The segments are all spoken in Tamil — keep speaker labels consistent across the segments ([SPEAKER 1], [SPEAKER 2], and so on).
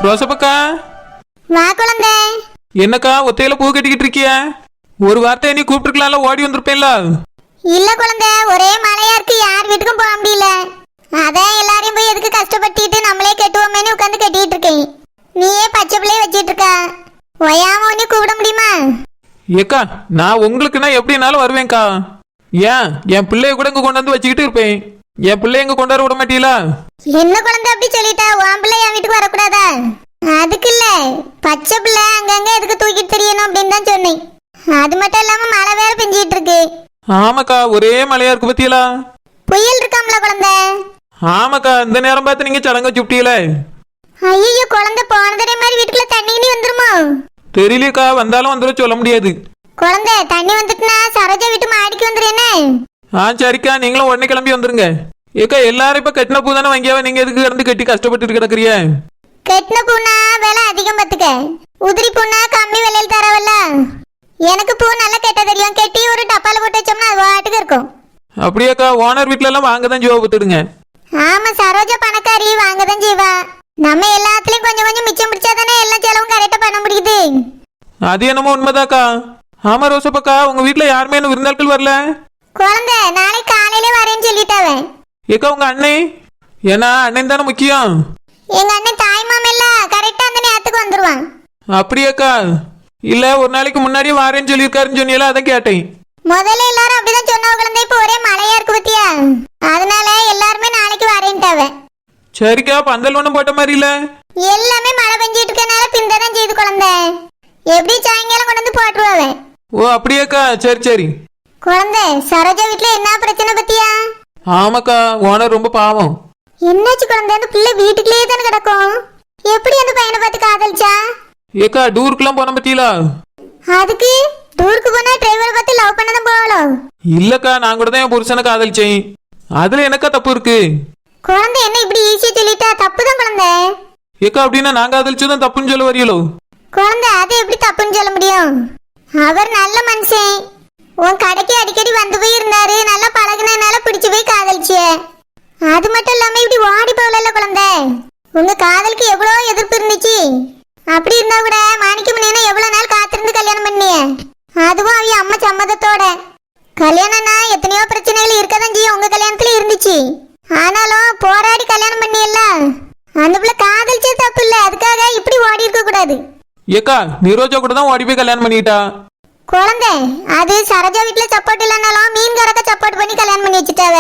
[SPEAKER 1] ரோசப்பக்கா,
[SPEAKER 2] வா குழந்தை.
[SPEAKER 1] என்னக்கா ஒத்தையில பூ கட்டிக்கிட்டு இருக்கிய? ஒரு வார்த்தை நீ கூப்பிட்டுருக்கலாம்ல, ஓடி வந்திருப்பேன்ல.
[SPEAKER 2] இல்ல குழந்தை, ஒரே மழையா இருக்கு, யார் வீட்டுக்கும் போக முடியல. அதான் எல்லாரையும் போய் எதுக்கு கஷ்டப்பட்டுட்டு நம்மளே கட்டுவோமேனு உட்காந்து கட்டிட்டு இருக்கேன். நீயே பச்சை பிள்ளைய வச்சிட்டு இருக்கா, ஒயாம ஒன்னே கூப்பிட முடியுமா?
[SPEAKER 1] ஏக்கா, நான் உங்களுக்குன்னா எப்படினாலும் வருவேன்க்கா. ஏன் என் பிள்ளைய கூட இங்க கொண்டு வந்து வச்சுக்கிட்டு இருப்பேன். என் பிள்ளைய இங்க கொண்டாட விட மாட்டீங்களா?
[SPEAKER 2] என்ன குழந்தை அப்படி சொல்லிட்டா? உன் பிள்ளை என் வீட்டுக்கு வரக்கூடாதா? அதுக்கு இல்ல, பச்சை பிள்ளை அங்கங்க எதுக்கு தூக்கிட்டு தெரியணும் அப்படின்னு தான் சொன்னேன். அது மட்டும் இல்லாம மழை வேற பெஞ்சிட்டு இருக்கு.
[SPEAKER 1] ஆமாக்கா, ஒரே மழையா இருக்கு பத்தியலா.
[SPEAKER 2] புயல் இருக்காம்ல குழந்தை?
[SPEAKER 1] ஆமாக்கா, இந்த நேரம் பார்த்து நீங்க சடங்க சுட்டியல.
[SPEAKER 2] ஐயோ குழந்தை, போன தடவை மாதிரி வீட்டுக்குள்ள தண்ணி கிண்ணி வந்துருமோ?
[SPEAKER 1] தெரியலக்கா, வந்தாலும் வந்துடும் சொல்ல முடியாது.
[SPEAKER 2] குழந்தை, தண்ணி வந்துட்டுனா சரோஜா வீட்டு மாடிக்கு வந்துருன்னு.
[SPEAKER 1] சரிக்கா, நீங்களும் உடனே கிளம்பி வந்துருங்க. ஏக்கா, எல்லாரும் இப்ப கட்டின பூ தானே வாங்கியாவ, நீங்க எதுக்கு கிடந்து கட்டி கஷ்டப்பட்டு கிடக்குறிய?
[SPEAKER 2] கட்டின பூனா விலை அதிகம் பத்துக்க, உதிரி பூனா கம்மி விலையில் தரவல்ல. எனக்கு பூ நல்லா கெட்ட தெரியும், கெட்டி ஒரு டப்பால போட்டு வச்சோம்னா அது வாட்டுக்கு இருக்கும்.
[SPEAKER 1] அப்படியாக்கா, ஓனர் வீட்டுல எல்லாம் வாங்கதான் ஜோவ பத்துடுங்க.
[SPEAKER 2] ஆமா, சரோஜா பணக்காரி, வாங்கதான் செய்வா. நம்ம எல்லாத்துலயும் கொஞ்சம் கொஞ்சம் மிச்சம் பிடிச்சாதானே எல்லா செலவும் கரெக்டா பண்ண முடியுது.
[SPEAKER 1] அது என்னமோ உண்மைதாக்கா. ஆமா ரோசப்பக்கா, உங்க வீட்டுல யாருமே என்ன விருந்தாட்கள் வரல?
[SPEAKER 2] குழந்தை, நாளைக்கு காலையில வரேன்னு சொல்லிட்டாவே.
[SPEAKER 1] ஏக்கா, உங்க அண்ணே? ஏன்னா அண்ணன் தானே முக்கியம்.
[SPEAKER 2] எங்க அண்ணன் தாய்மாம இல்ல, கரெக்டா அந்த நேரத்துக்கு வந்துருவான்.
[SPEAKER 1] அப்படியாக்கா? இல்ல, ஒரு நாளைக்கு முன்னாடியே வாரேன்னு சொல்லியிருக்காருன்னு சொன்னீங்களா, அதான் கேட்டேன்.
[SPEAKER 2] முதல்ல எல்லாரும் அப்படிதான் சொன்னவங்க குழந்தை, இப்ப ஒரே மழையா இருக்கு பத்தியா, அதனால எல்லாருமே நாளைக்கு வரேன்ட்டாவே.
[SPEAKER 1] சரிக்கா, பந்தல் ஒண்ணும் போட்ட மாதிரி இல்ல.
[SPEAKER 2] எல்லாமே மழை பெஞ்சிட்டு இருக்கனால பிந்ததான் செய்து குழந்தை. எப்படி சாயங்காலம் கொண்டு வந்து போட்டுருவாவே.
[SPEAKER 1] ஓ அப்படியாக்கா, சரி சரி.
[SPEAKER 2] குழந்தை, சரோஜா வீட்டுல என்ன பிரச்சனை பத்தியா?
[SPEAKER 1] ஆமாக்கா, ஓனர் ரொம்ப பாவம்.
[SPEAKER 2] என்னாச்சு குழந்தை? அந்த பிள்ளை வீட்டுக்குள்ளேயே தானே கிடக்கும், எப்படி அந்த பையனை பார்த்து காதலிச்சா?
[SPEAKER 1] ஏக்கா, டூருக்குலாம் போன பத்தியலா?
[SPEAKER 2] அதுக்கு டூருக்கு போனா டிரைவரை பார்த்து லவ் பண்ணதான் போகலாம்.
[SPEAKER 1] இல்லக்கா, நான் கூட தான் என் புருஷனை காதலிச்சேன். அதுல எனக்கா தப்பு இருக்கு?
[SPEAKER 2] குழந்தை, என்ன இப்படி ஈஸியா சொல்லிட்டா? தப்புதான் குழந்தை.
[SPEAKER 1] ஏக்கா, அப்படின்னா நான் காதலிச்சதும் தப்புன்னு சொல்ல வரீங்களோ?
[SPEAKER 2] குழந்தை, அது எப்படி தப்புன்னு சொல்ல முடியும்? அவர் நல்ல மனுஷன், உன் கடைக்கு அடிக்கடி வந்து போய் இருந்தாரு, நல்லா பழகுனனால பிடிச்சு போய் காதலிச்சிய. அது மட்டும் இல்லாம இப்படி ஓடி போகல குழந்தை. உங்க காதலுக்கு எவ்வளவு எதிர்ப்பு இருந்துச்சு. அப்படி இருந்தா கூட மாணிக்கமணியனை எவ்வளவு நாள் காத்திருந்து கல்யாணம் பண்ணிய, அதுவும் அவைய அம்மா சம்மதத்தோட. கல்யாணம்னா எத்தனையோ பிரச்சனைகள் இருக்கதான் செய்யும், உங்க கல்யாணத்துல இருந்துச்சு. ஆனாலும் போராடி கல்யாணம் பண்ணியல்ல, அந்த பிள்ளை காதலிச்சது தப்பு இல்ல, அதுக்காக இப்படி ஓடி இருக்க கூடாது.
[SPEAKER 1] ஏக்கா, நிரோஜா கூட தான் ஓடி போய் கல்யாணம் பண்ணிட்டா.
[SPEAKER 2] குழந்தை, அது சரோஜா வீட்டுல சப்போர்ட் இல்லைனாலும் மீன்காரக்க சப்போர்ட் பண்ணி கல்யாணம் பண்ணி வச்சுட்டாவ.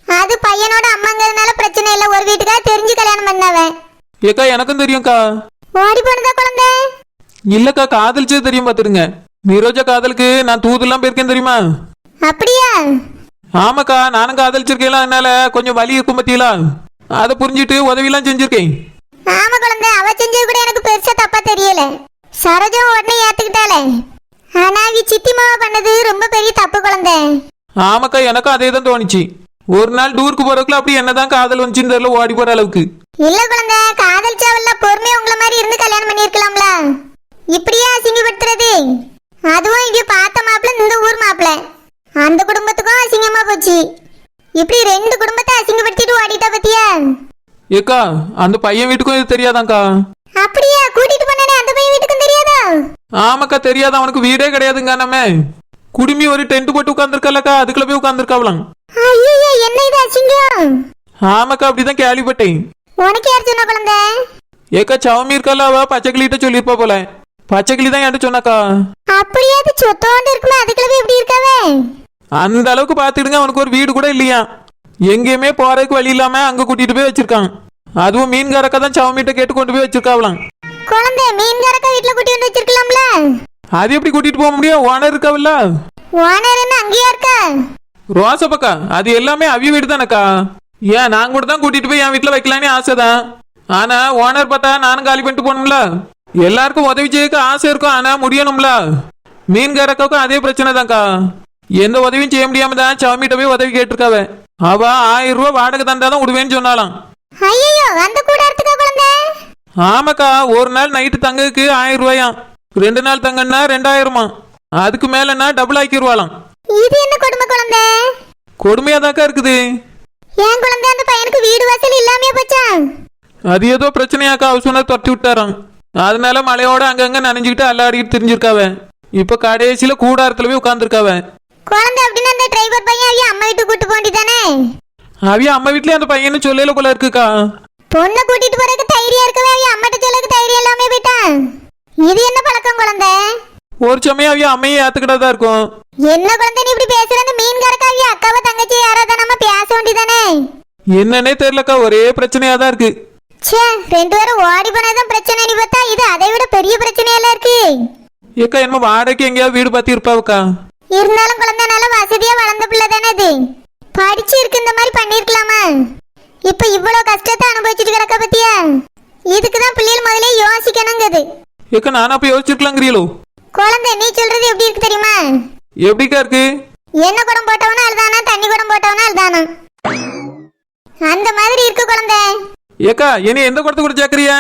[SPEAKER 2] அது பையனோட அம்மாங்கிறதுனால பிரச்சனை இல்லை, ஒரு வீட்டுக்காக தெரிஞ்சு கல்யாணம் பண்ணாவ.
[SPEAKER 1] ஏக்கா, எனக்கும் தெரியும்க்கா.
[SPEAKER 2] ஓடி போனதா குழந்தை?
[SPEAKER 1] இல்லக்கா, காதலிச்சது தெரியும் பாத்துருங்க. நிரோஜா காதலுக்கு நான் தூதெல்லாம் போயிருக்கேன் தெரியுமா?
[SPEAKER 2] அப்படியா?
[SPEAKER 1] ஆமாக்கா, நானும் காதலிச்சிருக்கேன். அதனால கொஞ்சம் வலி இருக்கும் பத்தியலா, அதை புரிஞ்சுட்டு உதவியெல்லாம் செஞ்சிருக்கேன்.
[SPEAKER 2] ஆமா குழந்தை, அவ செஞ்சது கூட எனக்கு பெருசா தப்பா தெரியல. சரோஜா உடனே ஏத்துக்கிட்டாலே, ஆனா அவ சித்தி மாவா பண்ணது ரொம்ப பெரிய தப்பு குழந்தை.
[SPEAKER 1] ஆமாக்கா, எனக்கும் அதே தான் தோணுச்சு. ஒரு நாள் டூருக்கு போறதுக்குள்ள அப்படி என்னதான் காதல் வந்துச்சுன்னு தெரியல, ஓடி போற அளவுக்கு.
[SPEAKER 2] இல்ல குழந்தை, காதலிச்சாவல்ல, பொறுமையா உங்களை மாதிரி இருந்து கல்யாணம் பண்ணிருக்கலாம்ல. இப்படியா அசிங்கப்படுத்துறது? அதுவும் இங்க பார்த்த மாப்பிள்ள இந்த ஊர் மாப்பிள்ள, அந்த குடும்பத்துக்கும் அசிங்கமா போச்சு. இப்படி ரெண்டு குடும்பத்தை அசிங்கப்படுத்திட்டு ஓடிட்டா பத்தியா?
[SPEAKER 1] ஏக்கா, அந்த பையன் வீட்டுக்கும் இது தெரியாதாங்க்கா.
[SPEAKER 2] அப்படியா? கூட்டிட்டு போனே அந்த பையன் வீட்டுக்கும் தெரியாதா?
[SPEAKER 1] ஆமாக்கா, தெரியாத. அவனுக்கு வீடே கிடையாதுங்க. நம்ம குடுமி ஒரு டென்ட் போட்டு உட்காந்துருக்கலக்கா, அதுக்குள்ள போய் உட்காந்துருக்காவலாம்.
[SPEAKER 2] ஐயோ, என்ன இது அசிங்கம்?
[SPEAKER 1] ஆமாக்கா, அப்படிதான் கேள்விப்பட்டேன்.
[SPEAKER 2] உனக்கு யார் சொன்ன குழந்தை?
[SPEAKER 1] ஏக்கா, சவமி இருக்கல, அவ பச்சைக்கிளிட்ட சொல்லிருப்பா போல. பச்சைக்கிளி தான் என்கிட்ட சொன்னாக்கா.
[SPEAKER 2] அப்படியே அது சொத்தோண்டு இருக்குமே, அதுக்குள்ள போய் எப்படி இருக்காவே?
[SPEAKER 1] அந்த அளவுக்கு பாத்துடுங்க, அவனுக்கு ஒரு வீடு கூட இல்லையா. எங்கேயுமே போறதுக்கு வழி இல்லாம அங்க கூட்டிட்டு போய் வச்சிருக்கான். அதுவும் மீன்காரக்கா தான் சவமிட்ட கேட்டு கொண்டு போய் வச்சிருக்காவலாம்.
[SPEAKER 2] குழந்தை, மீன்காரக்கா வீட்டுல கூட்டி வந்து வச்சிருக்கலாம்ல.
[SPEAKER 1] அது எப்படி கூட்டிட்டு போக முடியும்? ஓனர் இருக்காவில்ல.
[SPEAKER 2] ஓனர் என்ன அங்கேயா இருக்கா?
[SPEAKER 1] ரோசப்பக்கா, அது எல்லாமே அவிய வீடு தானக்கா. ஏன் நான் கூட தான் கூட்டிட்டு போய் என் வீட்டுல வைக்கலான்னு ஆசைதான். ஆனா ஓனர் பார்த்தா நானும் காலி பண்ணிட்டு போகணும்ல. எல்லாருக்கும் உதவி செய்யக்க ஆசை இருக்கும், ஆனா முடியணும்ல. மீன்காரக்காவுக்கும் அதே பிரச்சனை தான்க்கா. எந்த உதவியும் செய்ய முடியாம தான் சவமிட்ட போய் உதவி கேட்டிருக்காவ. அவ 1000 ரூபாய் வாடகை தந்தாதான் விடுவேன்னு சொன்னாலாம்.
[SPEAKER 2] ஐயோ, அந்த கூடாரத்துக்கா குழந்தை?
[SPEAKER 1] ஆமாக்கா, ஒரு நாள் நைட்டு தங்கக்கு 1000 ரூபாயாம். 2 நாள் தங்கன்னா 2000. அதுக்கு மேலன்னா டபுள் ஆக்கிடுவாளாம்.
[SPEAKER 2] இது என்ன கொடுமை குழந்தை?
[SPEAKER 1] கொடுமையாதாக்கா இருக்குது.
[SPEAKER 2] ஏன் குழந்தை, அந்த பையனுக்கு வீடு வாசல் இல்லாமே போச்சா?
[SPEAKER 1] அது ஏதோ பிரச்சனையாக்கா ஹவுஸ் ஓனர் துரத்தி விட்டாராம். அதனால மழையோட அங்கங்க நனைஞ்சுக்கிட்டு அல்லாடிக்கிட்டு தெரிஞ்சிருக்காவ. இப்ப கடைசியில கூடாரத்துல போய் உட்காந்துருக்காவ.
[SPEAKER 2] குழந்தை அப்படின்னு அந்த டிரைவர் பையன் அவிய அம்மா வீட்டுக்கு கூட்டு போண்டிதானே?
[SPEAKER 1] அவிய அம்மா வீட்லயே அந்த பையனு சொல்லல போல இருக்குக்கா.
[SPEAKER 2] பொண்ணை கூட்டிட்டு போறதுக்கு தைரியம் இருக்கவே அவிய அம்மாட்ட சொல்லதுக்கு தைரியம் இல்லாம போயிட்டான். இது என்ன பழக்கம் குழந்தை?
[SPEAKER 1] ஒரு சமயம் அவிய அம்மையை ஏத்துக்கிட்டதா இருக்கும்.
[SPEAKER 2] என்ன குழந்தை நீ இப்படி பேசுற? அந்த மீன்காரக்க அவிய அக்காவை தங்கச்சி யாராவது நம்ம பேச வேண்டியதானே?
[SPEAKER 1] என்னன்னே தெரியலக்கா, ஒரே பிரச்சனையா தான் இருக்கு.
[SPEAKER 2] ச்சே, ரெண்டு பேரும் ஓடி போனதான் பிரச்சனை. நீ பார்த்தா இது அதை விட பெரிய பிரச்சனையெல்லாம் இருக்கு.
[SPEAKER 1] ஏக்கா என்ன வாடகைக்கு எங்கேயாவது வீடு பார்த்து இருப்பாவுக்கா?
[SPEAKER 2] இருந்தாலும் குழந்தை நல்ல வசதியா வளர்ந்த பிள்ளை தானே இது. படிச்சு இருக்கு இந்த மாதிரி பண்ணிருக்கலாமா? இப்ப இவ்வளவு கஷ்டத்தை அனுபவிச்சுட்டு கிடக்க பத்தியா? இதுக்குதான் பிள்ளைகள் முதலே யோசிக்கணுங்குது.
[SPEAKER 1] ஏக்கா நானும் அப்ப யோசிச்சிருக்கலாங்கிறீங்களோ?
[SPEAKER 2] குழந்தை நீ சொல்றது எப்படி இருக்கு தெரியுமா?
[SPEAKER 1] எப்படிக்கா இருக்கு?
[SPEAKER 2] எண்ணெய் குடம் போட்டவனா அழுதானா, தண்ணி குடம் போட்டவனா அழுதானா, அந்த மாதிரி இருக்கு குழந்தை.
[SPEAKER 1] ஏக்கா என்ன எந்த குடத்தை கூட சேர்க்கறியா?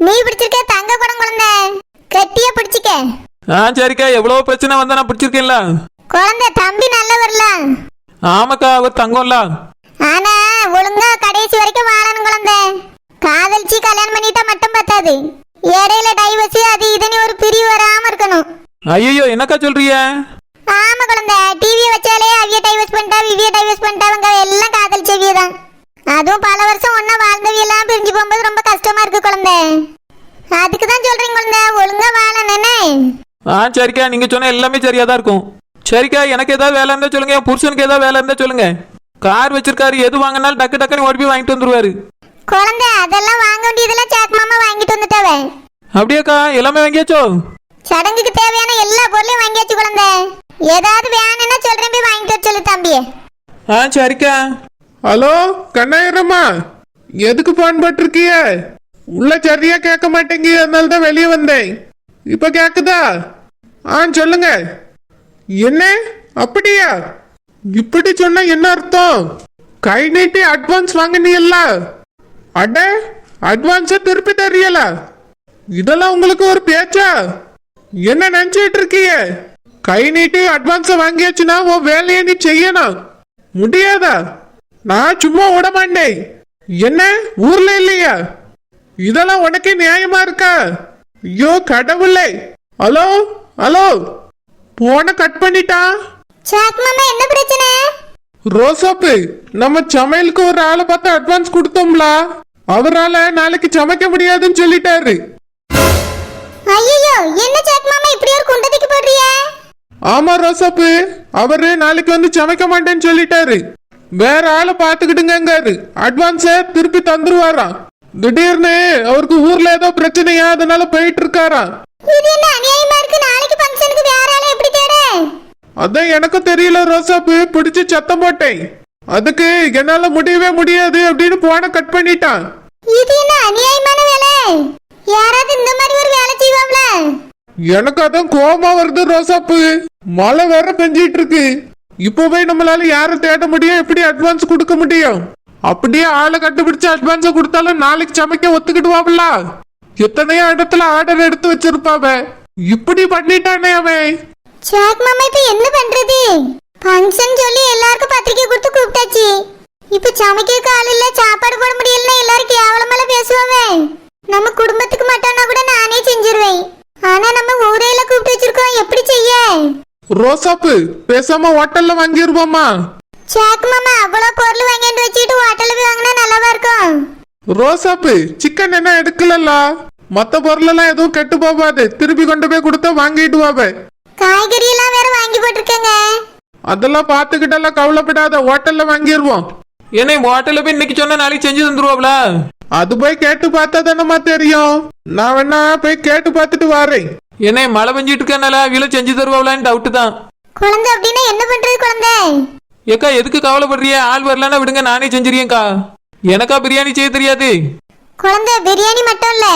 [SPEAKER 2] நீ பிடிச்சிருக்க தங்க குடம் குழந்தை, கட்டியா பிடிச்சிக்க.
[SPEAKER 1] சரிக்கா, எவ்வளவு பிரச்சனை வந்தா நான் பிடிச்சிருக்கேன்ல.
[SPEAKER 2] குழந்தை தம்பி நல்ல வரல.
[SPEAKER 1] ஆமாக்கா, அவர் தங்கம்ல.
[SPEAKER 2] ஆனா ஒழுங்கா கடைசி வரைக்கும் வாழணும் குழந்தை. காதலிச்சு கல்யாணம் பண்ணிட்டா மட்டும் பத்தாது, இடையில டைவர்ஸ் அது இதுன்னு ஒரு பிரிவு வராம இருக்கணும்.
[SPEAKER 1] ஐயோ என்னக்கா சொல்றிய?
[SPEAKER 2] ஆமா குழந்தை, டிவியை வச்சாலே அவிய டைவர்ஸ் பண்ணிட்டா விவிய டைவர்ஸ் பண்ணிட்டாவங்க எல்லாம் காதலிச்சவிய தான். அதுவும் பல வருஷம் ஒன்னா வாழ்ந்தவிய எல்லாம் பிரிஞ்சு போகும்போது ரொம்ப கஷ்டமா இருக்கு குழந்தை. அதுக்கு தான் சொல்றீங்க குழந்தை, ஒழுங்கா வாழணும்னே.
[SPEAKER 1] சரிக்கா, நீங்க சொன்ன எல்லாமே சரியா தான் இருக்கும். சரிக்கா, எனக்கு ஏதாவது வேலை இருந்தா சொல்லுங்க, என் புருஷனுக்கு ஏதாவது வேலை இருந்தா சொல்லுங்க. கார் வச்சிருக்காரு, எது வாங்கினாலும் டக்கு டக்குன்னு ஓடி போய் வாங்கிட்டு வந்துருவாரு.
[SPEAKER 2] குழந்தை அதெல்லாம் வாங்க வேண்டியதெல்லாம் சாக் மாமா வாங்கிட்டு வந்துட்டாவே.
[SPEAKER 1] அப்படியாக்கா, எல்லாமே வாங்கியாச்சோ?
[SPEAKER 2] சடங்குக்கு தேவையான எல்லா பொருளையும் வாங்கியாச்சு குழந்தை. ஏதாவது வேணும்னா சொல்றேன், போய் வாங்கிட்டு வர சொல்லு தம்பியே.
[SPEAKER 1] சரிக்கா.
[SPEAKER 3] ஹலோ கண்ணாயிரம்மா, எதுக்கு போன் போட்டிருக்கிய? உள்ள சரியா கேட்க மாட்டேங்க, அதனால தான் வெளியே வந்தேன். இப்ப கேக்குதா? சொல்லுங்க. என்ன அப்படியா? இப்படி சொன்ன என்ன அர்த்தம்? கை நீட்டி அட்வான்ஸ் வாங்கினீல்ல, அட அட்வான்ஸ திருப்பி தெரியல. இதெல்லாம் உங்களுக்கு ஒரு பேச்சா? என்ன நினைச்சிட்டு இருக்கீங்க? கை நீட்டி அட்வான்ஸ வாங்கியாச்சுன்னா உன் வேலையை நீ செய்யணும். முடியாதா? நான் சும்மா விட மாட்டேன். என்ன ஊர்ல இல்லையா? இதெல்லாம் உனக்கு நியாயமா இருக்கா? ஐயோ கடவுளே. ஹலோ ஹலோ, போன கட் பண்ணிட்டான்.
[SPEAKER 2] சாக் மாமா என்ன பிரச்சனை?
[SPEAKER 3] ரோசாப்பு, நம்ம சமையலுக்கு ஒரு ஆளை பார்த்து அட்வான்ஸ் கொடுத்தோம்ல, அவரால நாளைக்கு சமைக்க முடியாதுன்னு சொல்லிட்டாரு.
[SPEAKER 2] ஐயோ, என்ன சாக் மாமா இப்படி ஒரு குண்டதிக்கு போடுறிய?
[SPEAKER 3] ஆமா ரோசாப்பு, அவரு நாளைக்கு வந்து சமைக்க மாட்டேன்னு சொல்லிட்டாரு. வேற ஆளை பாத்துக்கிட்டுங்காரு. அட்வான்ஸ திருப்பி தந்துருவாராம். திடீர்னு அவருக்கு ஊர்ல ஏதோ பிரச்சனையா, அதனால போயிட்டு இருக்காராம்.
[SPEAKER 2] இது என்ன அநியாயமா இருக்கு? நாளைக்கு ஃபங்க்ஷனுக்கு வேற ஆளை எப்படி தேட?
[SPEAKER 3] அதான் எனக்கும் தெரியல ரோசாப்பு, பிடிச்சு சத்தம் போட்டேன். அதுக்கு என்னால முடியவே முடியாது அப்படின்னு போன கட் பண்ணிட்டான்.
[SPEAKER 2] இது என்ன அநியாயமான வேலை? யாராவது இந்த மாதிரி ஒரு வேலை செய்வாங்களா?
[SPEAKER 3] எனக்கு அதான் கோபமா வருது ரோசாப்பு. மழை வேற பெஞ்சிட்டு இருக்கு. இப்பவே நம்மளால யாரை தேட முடியும், எப்படி அட்வான்ஸ் கொடுக்க முடியும்? அப்படியே ஆளை கண்டுபிடிச்சு அட்வான்ஸ கொடுத்தாலும் நாளைக்கு சமைக்க ஒத்துக்கிடுவாப்ல. எத்தனையோ இடத்துல ஆர்டர் எடுத்து வச்சிருப்பாவ. இப்படி பண்ணிட்டானே அவன்.
[SPEAKER 2] சாக் மாமா இப்ப என்ன பண்றது? ஃபங்க்ஷன் சொல்லி எல்லாருக்கும் பத்திரிக்கை கொடுத்து கூப்பிட்டாச்சு. இப்ப சமைக்க ஆள் இல்ல, சாப்பாடு போட முடியலன்னா எல்லாரும் கேவலமால பேசுவாவே. நம்ம குடும்பத்துக்கு மட்டும்னா கூட நானே செஞ்சிருவேன். ஆனா நம்ம ஊரையில கூப்பிட்டு வச்சிருக்கோம், எப்படி செய்ய?
[SPEAKER 3] ரோசாப்பு, பேசாம ஹோட்டல்ல வாங்கிருவோமா?
[SPEAKER 2] சாக் மாமா அவ்வளவு பொருள் வாங்கிட்டு வச்சுட்டு ஹோட்டல்ல போய் வாங்கினா நல்லாவா இருக்கும்?
[SPEAKER 3] ரோசாப்பு, சிக்கன் என்ன எடுக்கலல்ல, மத்த பொருளெல்லாம் எதுவும் கெட்டு போகாது. திருப்பி கொண்டு போய் கொடுத்தா வாங்கிடுவாவ.
[SPEAKER 2] காய்கறி எல்லாம் வேற வாங்கி போட்டிருக்கேங்க.
[SPEAKER 3] அதெல்லாம் பாத்துக்கிட்டெல்லாம் கவலைப்படாத, ஹோட்டல்ல வாங்கிருவோம்.
[SPEAKER 1] என்ன ஹோட்டல்ல போய் இன்னைக்கு சொன்னா நாளைக்கு செஞ்சு தந்துருவாப்ல?
[SPEAKER 3] அது போய் கேட்டு பார்த்தா தானமா தெரியும். நான் வேணா போய் கேட்டு பார்த்துட்டு வரேன்.
[SPEAKER 1] என்ன மழை பெஞ்சிட்டு இருக்கனால வீல செஞ்சு தருவாங்களான்னு டவுட் தான்.
[SPEAKER 2] குழந்தை அப்படின்னா என்ன பண்றது குழந்தை?
[SPEAKER 1] ஏக்கா எதுக்கு கவலைப்படுறிய? ஆள் வரலன்னா விடுங்க, நானே செஞ்சிருக்கேன்க்கா. எனக்கா பிரியாணி செய்ய தெரியாது.
[SPEAKER 2] குழந்தை பிரியாணி மட்டும் இல்ல,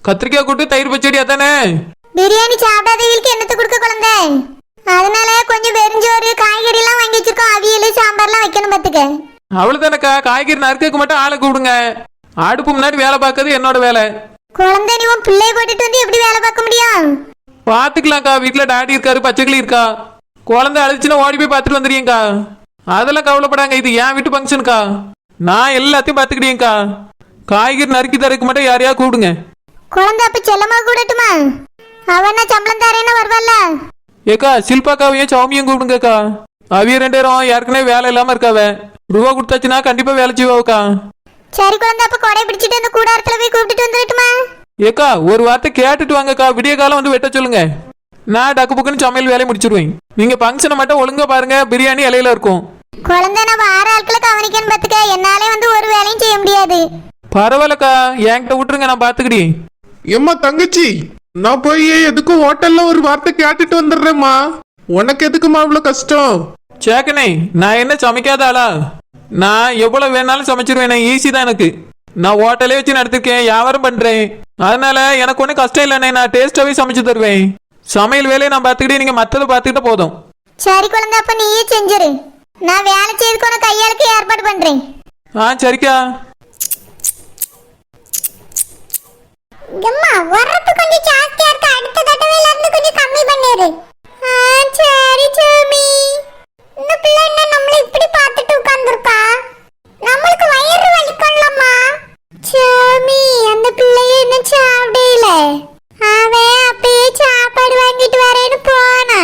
[SPEAKER 1] கத்திரிக்காய் கூட்டு தயிர் பச்சடி அதானே?
[SPEAKER 2] பிரியாணி சாப்பிடாதவங்களுக்கு என்னத்தை கொடுக்க குழந்தை? அதனால கொஞ்சம் வெறிஞ்சோறு காய்கறி எல்லாம் வாங்கி வச்சிருக்கோம். அவியல் சாம்பார்லாம் வைக்கணும் பாத்துக்க.
[SPEAKER 1] அவ்வளவுதானக்கா, காய்கறி நறுக்க மட்டும் ஆளை கூப்பிடுங்க. அடுப்பு முன்னாடி வேலை பார்க்கறது என்னோட வேலை.
[SPEAKER 2] குழந்தை நீ உன் பிள்ளைய போட்டுட்டு வந்து எப்படி வேலை பார்க்க முடியும்?
[SPEAKER 1] பாத்துக்கலாம்க்கா, வீட்டுல டாடி இருக்காரு, பச்சைக்கிளி இருக்கா. குழந்தை அழைச்சுன்னா ஓடி போய் பார்த்துட்டு வந்துடுறீங்கக்கா. அதெல்லாம் கவலைப்படாங்க, இது என் வீட்டு ஃபங்க்ஷனுக்கா. நான் எல்லாத்தையும் பார்த்துக்கிட்டேங்க்கா. காய்கறி நறுக்கி தரக்கு மட்டும் யாரையா கூப்பிடுங்க.
[SPEAKER 2] குழந்தை அப்ப செல்லமா கூடட்டுமா? அவனா சம்பளம் தரேன்னு வருவாள்ல.
[SPEAKER 1] ஏக்கா சில்பாக்காவையும் சௌமியும் கூப்பிடுங்கக்கா. அவிய 2 பேரும் ஏற்கனவே வேலை இல்லாம இருக்காவ. ரூபா கொடுத்தாச்சுன்னா கண்டிப்பா வேலை செய்வாவுக்கா.
[SPEAKER 2] சரி குழந்தை அப்ப கொடை பிடிச்சிட்டு அந்த கூடாரத்துல போய் கூப்பிட்டுட்டு வந்துடட்டுமா?
[SPEAKER 1] ஏக்கா ஒரு வார்த்தை கேட்டுட்டு வாங்கக்கா. விடிய காலம் வந்து வெட்ட சொல்லுங்க. நான் டக்கு புக்குன்னு சமையல் வேலையை முடிச்சிருவேன். நீங்க ஃபங்க்ஷனை மட்டும் ஒழுங்கா பாருங்க. பிரியாணி இலையில இருக்கும்.
[SPEAKER 2] குழந்தை நான் வார ஆட்களை கவனிக்கன்னு பாத்துக்க. என்னாலே வந்து ஒரு வேலையும் செய்ய முடியாது.
[SPEAKER 1] பரவாயில்லக்கா என்கிட்ட விட்டுருங்க, நான் பாத்துக்கிட்டேன்.
[SPEAKER 3] ஏம்மா தங்கச்சி, நான் போய் எதுக்கும் ஹோட்டல்ல ஒரு வார்த்தை கேட்டுட்டு வந்துடுறேம்மா. உனக்கு எதுக்குமா இவ்வளவு கஷ்டம்?
[SPEAKER 1] சேக்கனே நான் என்ன சமைக்காத ஆளா? நான் எவ்வளவு வேணாலும் சமைச்சிருவேன். ஈஸி தான் எனக்கு. நான் ஹோட்டலே வச்சு நடத்திருக்கேன், வியாபாரம் பண்றேன். அதனால எனக்கு ஒன்றும் கஷ்டம் இல்லைண்ணே. நான் டேஸ்டாவே சமைச்சு தருவேன். சமையல் வேலையை நான் பார்த்துக்கிட்டே, நீங்க மற்றதை பார்த்துக்கிட்ட போதும்.
[SPEAKER 2] சரி குழந்தை அப்ப நீயே செஞ்சிரு. நான் வேலை செய்துக்கு உனக்கு கையாளுக்கு ஏற்பாடு பண்றேன்.
[SPEAKER 1] சரிக்கா.
[SPEAKER 2] அம்மா வரப்பு கொஞ்சம் ஜாஸ்தியா இருக்கு. அடுத்த தடவைல இருந்து கொஞ்சம் கம்மி பண்ணிரு. சரி சாமி. இந்த பிள்ளை என்ன நம்மள இப்படி பார்த்துட்டு உட்கார்ந்திருக்கா? நம்மளுக்கு வயிறு வலிக்கும்லம்மா. சாமி அந்த பிள்ளைய என்ன சாப்பிடல. அவன் அப்பயே சாப்பாடு வாங்கிட்டு வரேன்னு போனா.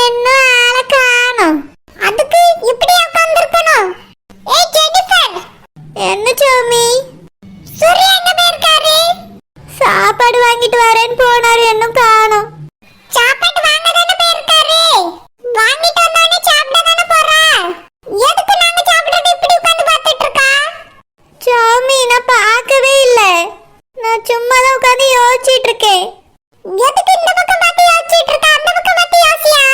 [SPEAKER 2] இன்னும் ஆளை காணோம். அதுக்கு இப்படி உட்கார்ந்திருக்கணும். ஏய் ஜெனிஃபர். என்ன சாமி? சூர்யா எங்க போயிருக்காரு? சாப்பாடு வாங்கிட்டு வரேன்னு போனாரு, இன்னும் காணோம். சாப்பாடு வாங்க தானே போயிருக்காரு. வாங்கிட்டு வந்தானே சாப்பிட தானே போறா. எதுக்கு நாங்க சாப்பிடுறது இப்படி உட்கார்ந்து பார்த்துட்டு இருக்கா? சாமி நான் பார்க்கவே இல்ல. நான் சும்மா தான் உட்கார்ந்து யோசிச்சிட்டு இருக்கேன். எதுக்கு இந்த பக்கம் பார்த்து யோசிச்சிட்டு இருக்கா? அந்த பக்கம் பார்த்து யோசியா.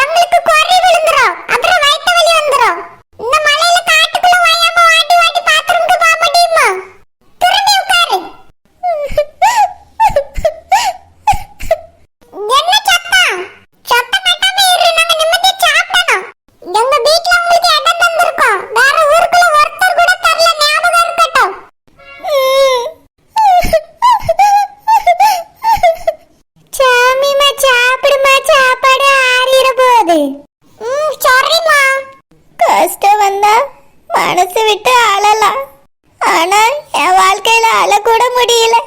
[SPEAKER 2] எங்களுக்கு கொறி விழுந்துரும். அப்புறம் வயித்து வலி வந்துரும். இந்த மலையில காட்டுக்குள்ள வாயாம வாட்டி வாட்டி பாத்ரூம்க்கு போக முடியுமா? திரும்பி உட்காரு. என்ன சத்தம்? சத்தம் கட்டாம இரு. நாங்க நிம்மதியா சாப்பிடணும். எங்க வீட்ல உங்களுக்கு இடம் தந்திருக்கோம். வேற ஊருக்குள்ள ஒருத்தர் கூட தரல, ஞாபகம் இருக்கட்டும். சாமிமா சாப்பிடுமா, சாப்பாடு ஆறிட போகுது. சரிம்மா. கஷ்டம் வந்தா மனசு விட்டு அழலாம். ஆனா என் வாழ்க்கையில அழக்கூட முடியல.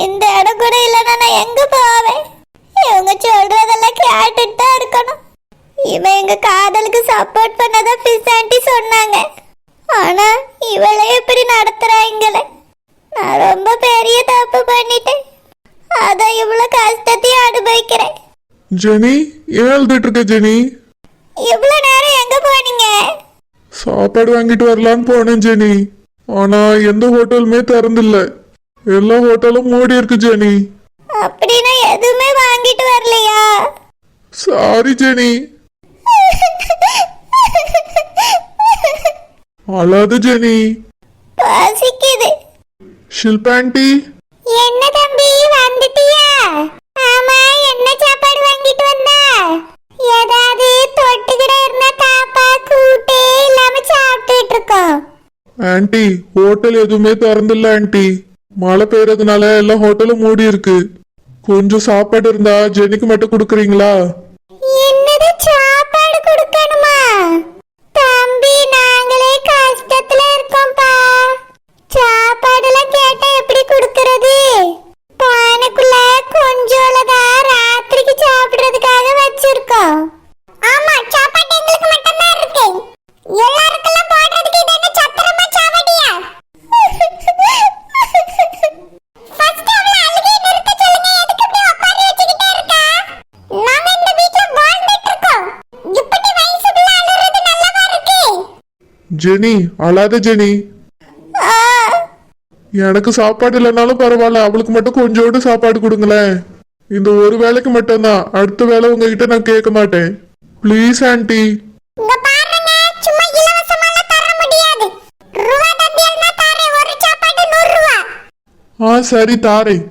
[SPEAKER 2] இந்த இடம் கூட இல்லைன்னா நான் எங்க போவேன்? இவங்க சொல்றதெல்லாம் கேட்டுட்டு தான் இருக்கணும். இவன் எங்க காதலுக்கு சப்போர்ட் பண்ணதான் ஃபிஸ் ஆண்டி சொன்னாங்க. ஆனா இவளே இப்படி நடத்துறாங்களே. நான் ரொம்ப பெரிய தப்பு பண்ணிட்டேன். அதான் இவ்வளவு கஷ்டத்தையும் அனுபவிக்கிறேன்.
[SPEAKER 3] ஜெனி, ஏன் எழுதிட்டு இருக்க ஜெனி?
[SPEAKER 2] இவ்வளவு நேரம் எங்க போனீங்க?
[SPEAKER 3] சாப்பாடு வாங்கிட்டு வரலான்னு போனேன் ஜெனி. ஆனா எந்த ஹோட்டலுமே திறந்தில்ல. எல்லா ஹோட்டலும் மூடி இருக்கு ஜெனி.
[SPEAKER 2] அப்படின்னா எதுவுமே வாங்கிட்டு வரலையா?
[SPEAKER 3] Sorry Jenny. அழாது ஜெனி.
[SPEAKER 2] பசிக்குது.
[SPEAKER 3] ஷில்பா ஆண்டி.
[SPEAKER 2] என்ன தம்பி வந்துட்டியா? ஆமா என்ன சாப்பாடு வாங்கிட்டு வந்தா? ஏதாவது தொட்டுக்கிட இருந்தா தாப்பா. கூட்டே இல்லாம சாப்பிட்டுட்டு இருக்கோம்.
[SPEAKER 3] ஆண்டி ஹோட்டல் எதுவுமே திறந்தில்ல ஆண்டி. மழை பெய்யறதுனால எல்லா ஹோட்டலும் மூடி இருக்கு. கொஞ்சம் சாப்பாடு இருந்தா ஜெனிக்கு மட்டும் கொடுக்குறீங்களா?
[SPEAKER 2] என்னது சாப்பாடு கொடுக்கணுமா? தம்பி நாங்களே கஷ்டத்துல இருக்கோம்ப்பா. சாப்பாடுலாம் கேட்டா எப்படி கொடுக்கறது? பானைக்குள்ள கொஞ்சோலதான் ராத்திரிக்கு சாப்பிடுறதுக்காக வச்சிருக்கோம். ஆமா சாப்பாடு எங்களுக்கு மட்டும் தான் இருக்கு. எல்லாருக்கெல்லாம் போடுறதுக்கு இது என்ன சத்திரமா சாவடியா? ஃபர்ஸ்ட் அவளை அழுகையை நிறுத்த சொல்லுங்க. எதுக்கு இப்படி உட்கார வச்சுக்கிட்டே இருக்கா? நாங்க இந்த வீட்ல வாழ்ந்துட்டு இருக்கோம். இப்படி வயசுக்குள்ள அழுறது நல்லவா இருக்கு?
[SPEAKER 3] ஜெனி அழாத ஜெனி. எனக்கு சாப்பாடு இல்லைனாலும் பரவாயில்ல, அவளுக்கு மட்டும் கொஞ்சோண்டு சாப்பாடு கொடுங்களேன். இந்த ஒரு வேலைக்கு மட்டும்தான். அடுத்த வேலை உங்ககிட்ட நான் கேட்க மாட்டேன். Please aunty.
[SPEAKER 2] இங்க பாருங்க, சும்மா இலவசமாலாம் தர முடியாது. ரூபா தந்தியல்னா தாரேன். ஒரு சாப்பாடு 100 ரூபா.
[SPEAKER 3] சரி தாரேன்.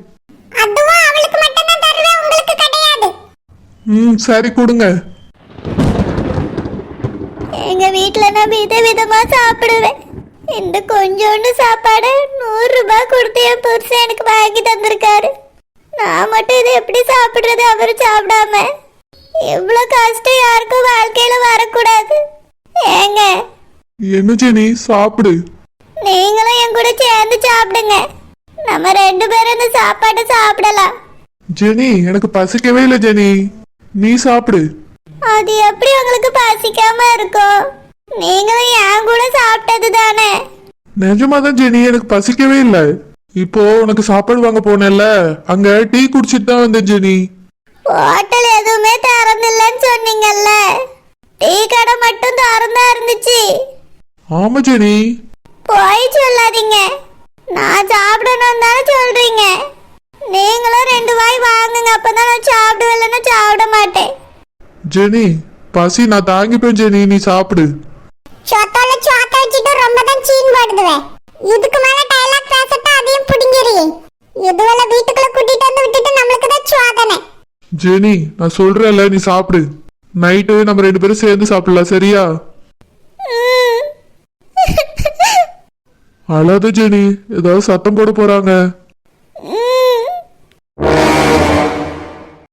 [SPEAKER 2] அதுவும் அவளுக்கு மட்டும் தான் தருவேன், உங்களுக்கு கிடையாது.
[SPEAKER 3] சரி கொடுங்க.
[SPEAKER 2] எங்க வீட்ல நான் விதவிதமா சாப்பிடுவேன். இந்த கொஞ்சோண்டு சாப்பாடு 100 ரூபாய் கொடுத்து என் புருஷன் எனக்கு வாங்கி தந்திருக்காரு. நான் மட்டும் இதை எப்படி சாப்பிடுறது? அவரு சாப்பிடாம. இவ்வளவு கஷ்டம் யாருக்கும் வாழ்க்கையில வரக்கூடாது. ஏங்க
[SPEAKER 3] என்ன ஜெனி சாப்பிடு.
[SPEAKER 2] நீங்களும் என் கூட சேர்ந்து சாப்பிடுங்க. நம்ம 2 பேரும் இந்த சாப்பாட்டை சாப்பிடலாம்.
[SPEAKER 3] ஜெனி எனக்கு பசிக்கவே இல்லை ஜெனி, நீ சாப்பிடு.
[SPEAKER 2] அது எப்படி உங்களுக்கு பசிக்காம இருக்கும்? நீங்களும் என் கூட சாப்பிட்டது தானே.
[SPEAKER 3] நிஜமாதான் ஜெனி எனக்கு பசிக்கவே இல்லை. இப்போ உனக்கு சாப்பாடு வாங்க போனேன்ல, அங்க டீ குடிச்சிட்டு தான் வந்தேன் ஜெனி.
[SPEAKER 2] ஹோட்டல் எதுவுமே திறந்தில்லன்னு சொன்னீங்கல்ல, டீ கடை மட்டும் திறந்தா இருந்துச்சு.
[SPEAKER 3] ஆமா ஜெனி.
[SPEAKER 2] போய் சொல்லாதீங்க, நான் சாப்பிடணும் தானே சொல்றீங்க. நீங்களும் 2 வாய் வாங்குங்க, அப்பதான் நான் சாப்பிடுவேன், சாப்பிட மாட்டேன்.
[SPEAKER 3] ஜெனி பசி நான் தாங்கிப்பேன் ஜெனி, நீ சாப்பிடு.
[SPEAKER 2] சொத்தால சொத்த வச்சிட்டு ரொம்ப தான் சீன் போடுதுவேன். இதுக்கு மேல டயலாக் பேசட்டா அதையும் புடிங்கிரி. இதுவல வீட்டுக்குள்ள கூட்டிட்டு வந்து விட்டுட்டு நம்மளுக்கு தான் சுவாதனை.
[SPEAKER 3] ஜெனி நான் சொல்றேன்ல, நீ சாப்பிடு. நைட்டு நம்ம 2 பேரும் சேர்ந்து சாப்பிடலாம், சரியா? அழாத ஜெனி, ஏதாவது சத்தம் போட போறாங்க.